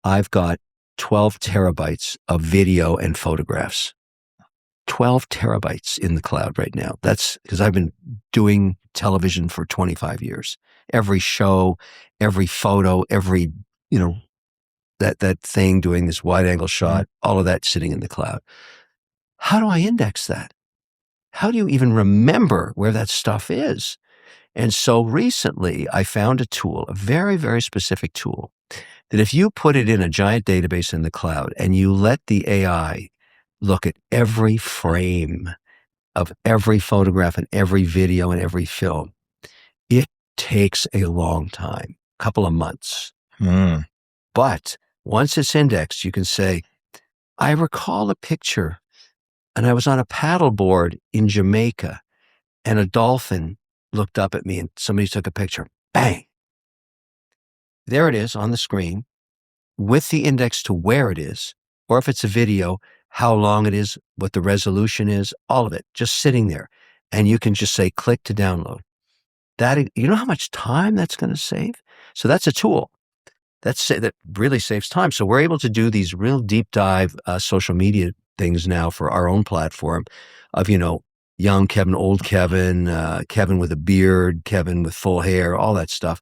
I've got 12 terabytes of video and photographs. 12 terabytes in the cloud right now. That's because I've been doing television for 25 years. Every show, every photo, every, that thing doing this wide angle shot, all of that sitting in the cloud. How do I index that? How do you even remember where that stuff is? And so recently I found a tool, a very, very specific tool, that if you put it in a giant database in the cloud and you let the AI look at every frame of every photograph and every video and every film, it takes a long time, a couple of months. But once it's indexed, you can say, I recall a picture and I was on a paddleboard in Jamaica and a dolphin looked up at me and somebody took a picture. Bang. There it is on the screen with the index to where it is, or if it's a video, how long it is, what the resolution is, all of it just sitting there. And you can just say, click to download. That, you know how much time that's going to save? So that's a tool. That really saves time. So we're able to do these real deep dive social media things now for our own platform of, young Kevin, old Kevin, Kevin with a beard, Kevin with full hair, all that stuff,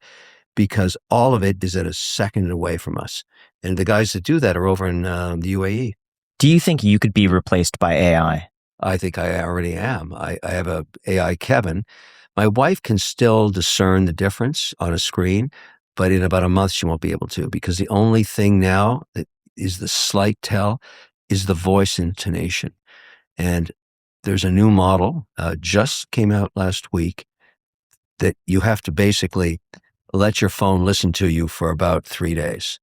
because all of it is at a second away from us. And the guys that do that are over in the UAE. Do you think you could be replaced by AI? I think I already am. I have a AI Kevin. My wife can still discern the difference on a screen, but in about a month she won't be able to, because the only thing now that is the slight tell is the voice intonation. And there's a new model, just came out last week, that you have to basically let your phone listen to you for about 3 days.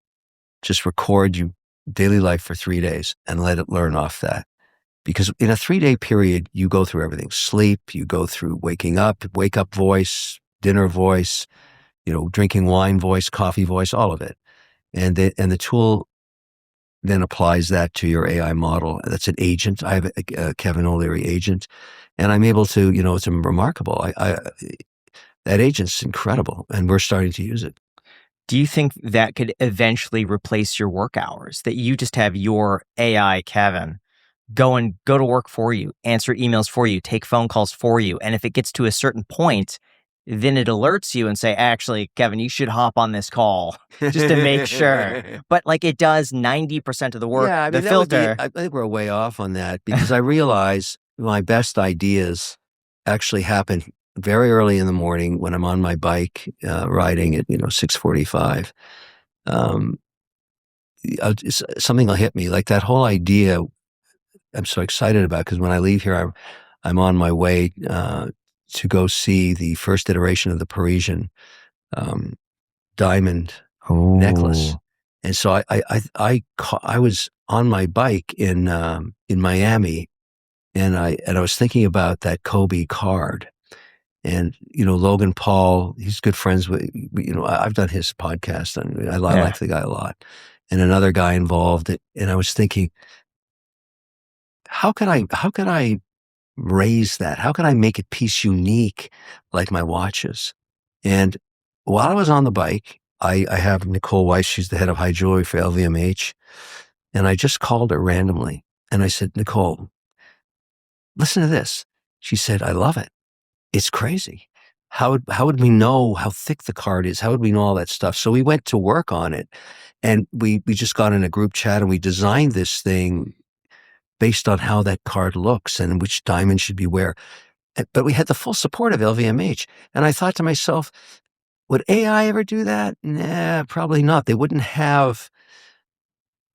Just record your daily life for 3 days and let it learn off that. Because in a 3-day period, you go through everything. Sleep, you go through waking up, wake up voice, dinner voice, drinking wine voice, coffee voice, all of it. And the tool then applies that to your AI model. That's an agent. I have a Kevin O'Leary agent, and I'm able to, it's remarkable. That agent's incredible, and we're starting to use it. Do you think that could eventually replace your work hours? That you just have your AI Kevin go to work for you, answer emails for you, take phone calls for you, and if it gets to a certain point, then it alerts you and say, actually, Kevin, you should hop on this call just to make sure. But it does 90% of the work, the filter. I think we're way off on that, because I realize my best ideas actually happen very early in the morning when I'm on my bike, riding at, 6:45. Something will hit me, like that whole idea I'm so excited about, because when I leave here, I'm on my way to go see the first iteration of the Parisian diamond necklace. And so I was on my bike in Miami, and I was thinking about that Kobe card. And, Logan Paul, he's good friends with, I've done his podcast, and I like the guy a lot. And another guy involved, and I was thinking, how could I raise that? How can I make it piece unique like my watches? And while I was on the bike, I have Nicole Weiss, she's the head of high jewelry for LVMH. And I just called her randomly. And I said, Nicole, listen to this. She said, I love it. It's crazy. How would we know how thick the card is? How would we know all that stuff? So we went to work on it, and we just got in a group chat, and we designed this thing based on how that card looks and which diamond should be where. But we had the full support of LVMH. And I thought to myself, would AI ever do that? Nah, probably not. They wouldn't have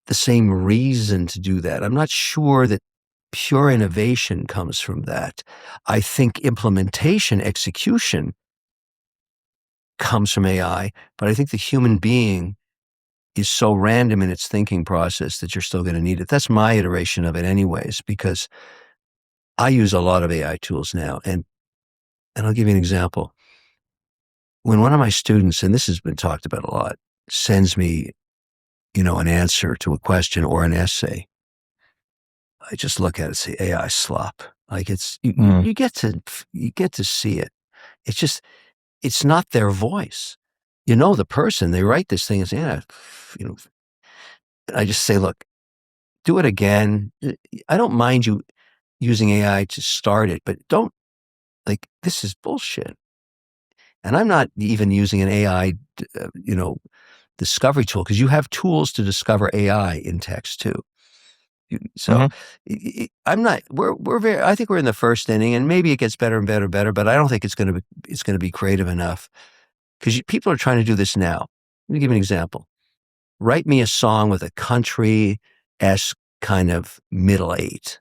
the same reason to do that. I'm not sure that pure innovation comes from that. I think implementation, execution comes from AI, but I think the human being is so random in its thinking process that you're still going to need it. That's my iteration of it anyways, because I use a lot of AI tools now. And I'll give you an example. When one of my students, and this has been talked about a lot, sends me, an answer to a question or an essay, I just look at it and say, AI slop. Like you get to see it. It's not their voice. The person, they write this thing and say, I just say, look, do it again. I don't mind you using AI to start it, but don't, like, this is bullshit. And I'm not even using an AI, discovery tool, because you have tools to discover AI in text too. So I'm not. We're very. I think we're in the first inning, and maybe it gets better and better. But I don't think it's going to be creative enough, because people are trying to do this now. Let me give you an example. Write me a song with a country-esque kind of middle eight,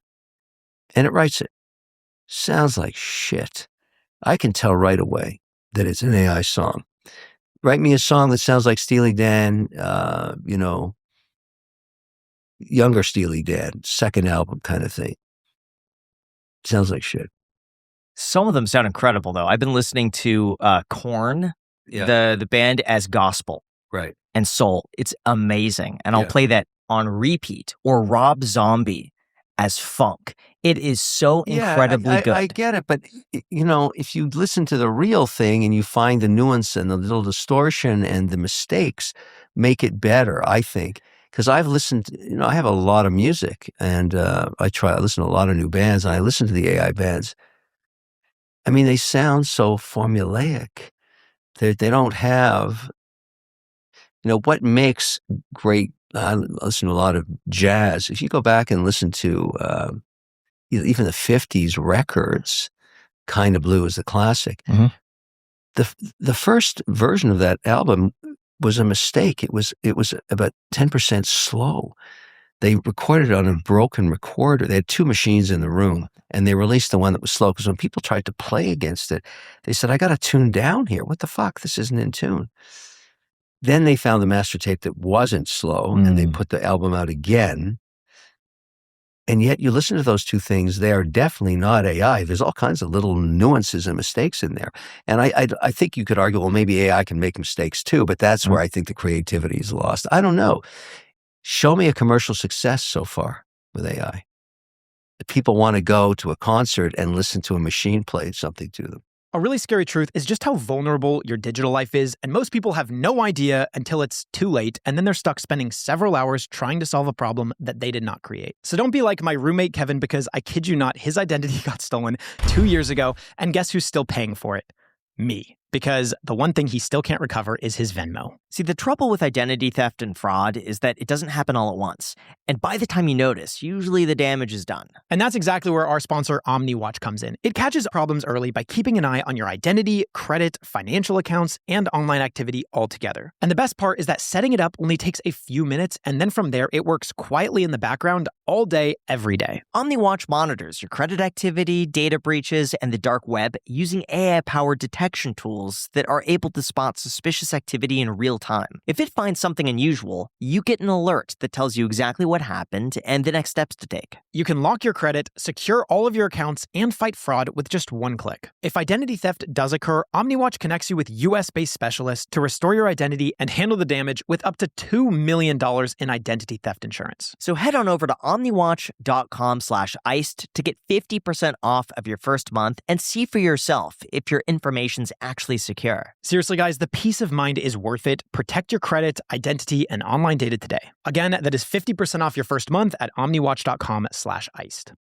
and it writes it. Sounds like shit. I can tell right away that it's an AI song. Write me a song that sounds like Steely Dan, younger Steely Dan, second album kind of thing. Sounds like shit. Some of them sound incredible, though. I've been listening to Korn, the band, as gospel, right, and soul. It's amazing, and I'll play that on repeat. Or Rob Zombie as funk. It is so incredibly good. I get it, but if you listen to the real thing and you find the nuance and the little distortion and the mistakes, make it better, I think. Because I've listened, I have a lot of music, and I listen to a lot of new bands, and I listen to the AI bands. I mean, they sound so formulaic. They don't have, what makes great. I listen to a lot of jazz. If you go back and listen to even the 50s records, Kind of Blue is the classic. Mm-hmm. The first version of that album was a mistake. It was about 10% slow. They recorded it on a broken recorder. They had two machines in the room, and they released the one that was slow, because when people tried to play against it, they said, I got to tune down here. What the fuck? This isn't in tune. Then they found the master tape that wasn't slow, and they put the album out again. And yet you listen to those two things, they are definitely not AI. There's all kinds of little nuances and mistakes in there. And I think you could argue, well, maybe AI can make mistakes too, but that's where I think the creativity is lost. I don't know. Show me a commercial success so far with AI. People want to go to a concert and listen to a machine play something to them. A really scary truth is just how vulnerable your digital life is, and most people have no idea until it's too late, and then they're stuck spending several hours trying to solve a problem that they did not create. So don't be like my roommate Kevin, because I kid you not, his identity got stolen 2 years ago, and guess who's still paying for it? Me. Because the one thing he still can't recover is his Venmo. See, the trouble with identity theft and fraud is that it doesn't happen all at once. And by the time you notice, usually the damage is done. And that's exactly where our sponsor 𝗪𝗓𝗡 comes in. It catches problems early by keeping an eye on your identity, credit, financial accounts, and online activity altogether. And the best part is that setting it up only takes a few minutes, and then from there, it works quietly in the background all day, every day. 𝗪𝗓𝗡 monitors your credit activity, data breaches, and the dark web using AI-powered detection tools that are able to spot suspicious activity in real time. If it finds something unusual, you get an alert that tells you exactly what happened and the next steps to take. You can lock your credit, secure all of your accounts, and fight fraud with just one click. If identity theft does occur, 𝗪𝗓𝗡 connects you with US-based specialists to restore your identity and handle the damage with up to $2 million in identity theft insurance. So head on over to 𝗪𝗓𝗡.com/iced to get 50% off of your first month and see for yourself if your information's actually secure. Seriously, guys, the peace of mind is worth it. Protect your credit, identity, and online data today. Again, that is 50% off your first month at 𝗪𝗓𝗡.com/iced.